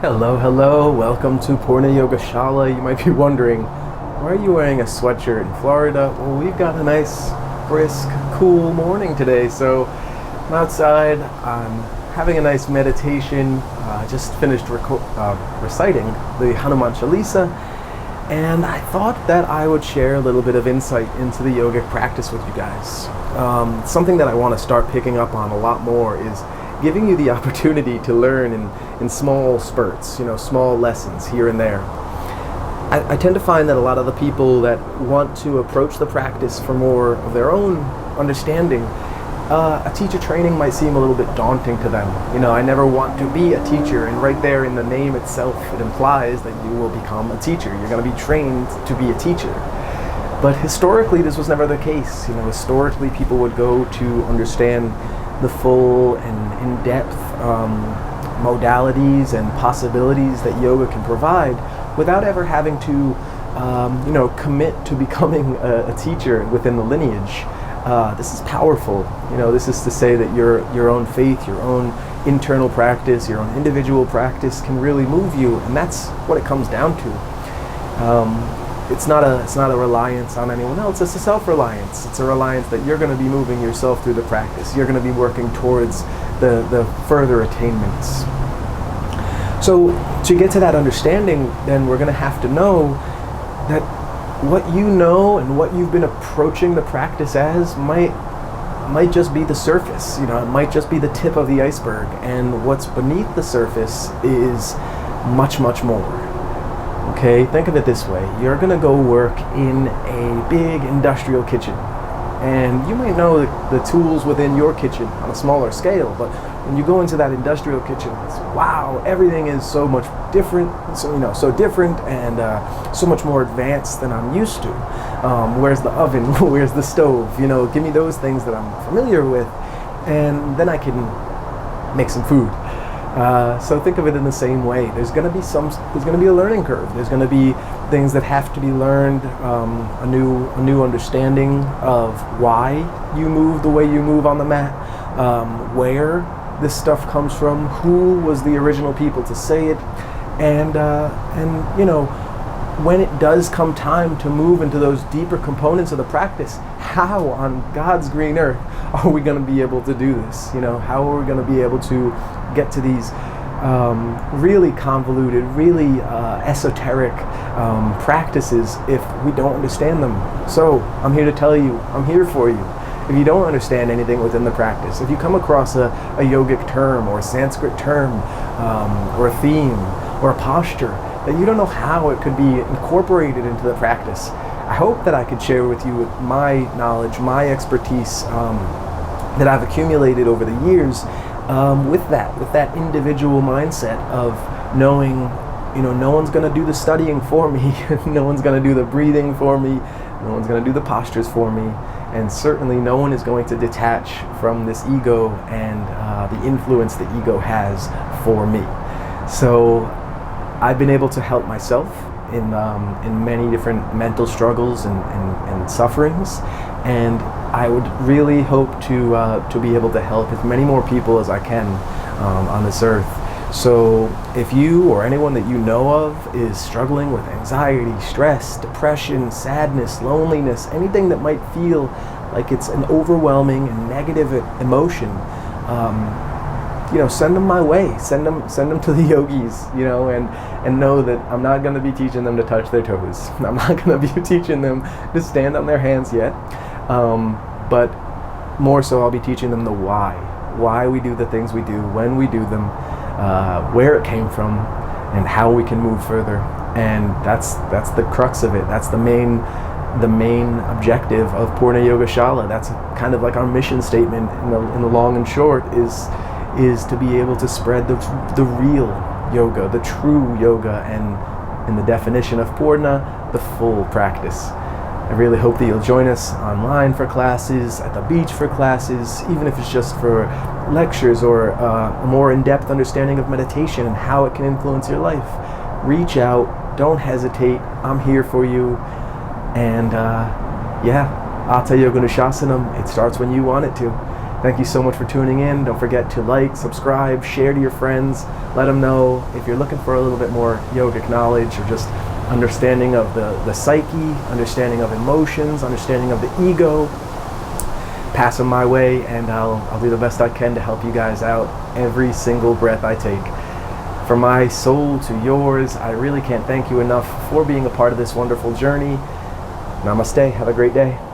Hello, welcome to Purna Yoga Shala. You might be wondering, why are you wearing a sweatshirt in Florida? Well, we've got a nice, brisk, cool morning today, so I'm outside, I'm having a nice meditation, just finished reciting the Hanuman Chalisa, and I thought that I would share a little bit of insight into the yogic practice with you guys. Something that I want to start picking up on a lot more is giving you the opportunity to learn in small spurts, small lessons here and there. I tend to find that a lot of the people that want to approach the practice for more of their own understanding, a teacher training might seem a little bit daunting to them. I never want to be a teacher, and right there in the name itself, it implies that you will become a teacher. You're going to be trained to be a teacher. But historically, this was never the case. Historically, people would go to understand the full and in-depth modalities and possibilities that yoga can provide without ever having to, commit to becoming a teacher within the lineage. This is powerful. This is to say that your own faith, your own internal practice, your own individual practice can really move you, and that's what it comes down to. It's not a reliance on anyone else. It's a self-reliance. It's a reliance that you're going to be moving yourself through the practice. You're going to be working towards the further attainments. So to get to that understanding, then we're going to have to know that what you know and what you've been approaching the practice as might just be the surface. It might just be the tip of the iceberg, and what's beneath the surface is much, much more. Okay, think of it this way. You're going to go work in a big industrial kitchen, and you might know the tools within your kitchen on a smaller scale, but when you go into that industrial kitchen, it's, wow, everything is so much different, so different and so much more advanced than I'm used to. Where's the oven? Where's the stove? Give me those things that I'm familiar with, and then I can make some food. So think of it in the same way. There's going to be a learning curve. There's going to be things that have to be learned, a new understanding of why you move the way you move on the mat, where this stuff comes from, who was the original people to say it, and when it does come time to move into those deeper components of the practice, how on God's green earth are we going to be able to do this? How are we going to be able to get to these really convoluted, really esoteric practices if we don't understand them? So I'm here to tell you, I'm here for you. If you don't understand anything within the practice, if you come across a yogic term or a Sanskrit term or a theme or a posture that you don't know how it could be incorporated into the practice, I hope that I could share with you my knowledge, my expertise that I've accumulated over the years with that individual mindset of knowing, no one's going to do the studying for me, no one's going to do the breathing for me, no one's going to do the postures for me, and certainly no one is going to detach from this ego and the influence the ego has for me. So I've been able to help myself in many different mental struggles and sufferings, and I would really hope to be able to help as many more people as I can on this earth. So if you or anyone that you know of is struggling with anxiety, stress, depression, sadness, loneliness, anything that might feel like it's an overwhelming and negative emotion, send them my way. Send them to the yogis, and know that I'm not going to be teaching them to touch their toes. I'm not going to be teaching them to stand on their hands yet. But more so, I'll be teaching them the why we do the things we do, when we do them, where it came from, and how we can move further. And that's the crux of it. That's the main objective of Purna Yoga Shala. That's kind of like our mission statement in the long and short is to be able to spread the real yoga, the true yoga, and in the definition of Purna, the full practice. I really hope that you'll join us online for classes, at the beach for classes, even if it's just for lectures or a more in-depth understanding of meditation and how it can influence your life. Reach out, don't hesitate, I'm here for you, and Atta Yoga Nushasanam, it starts when you want it to. Thank you so much for tuning in. Don't forget to like, subscribe, share to your friends. Let them know if you're looking for a little bit more yogic knowledge or just understanding of the psyche, understanding of emotions, understanding of the ego. Pass them my way, and I'll do the best I can to help you guys out every single breath I take. From my soul to yours, I really can't thank you enough for being a part of this wonderful journey. Namaste. Have a great day.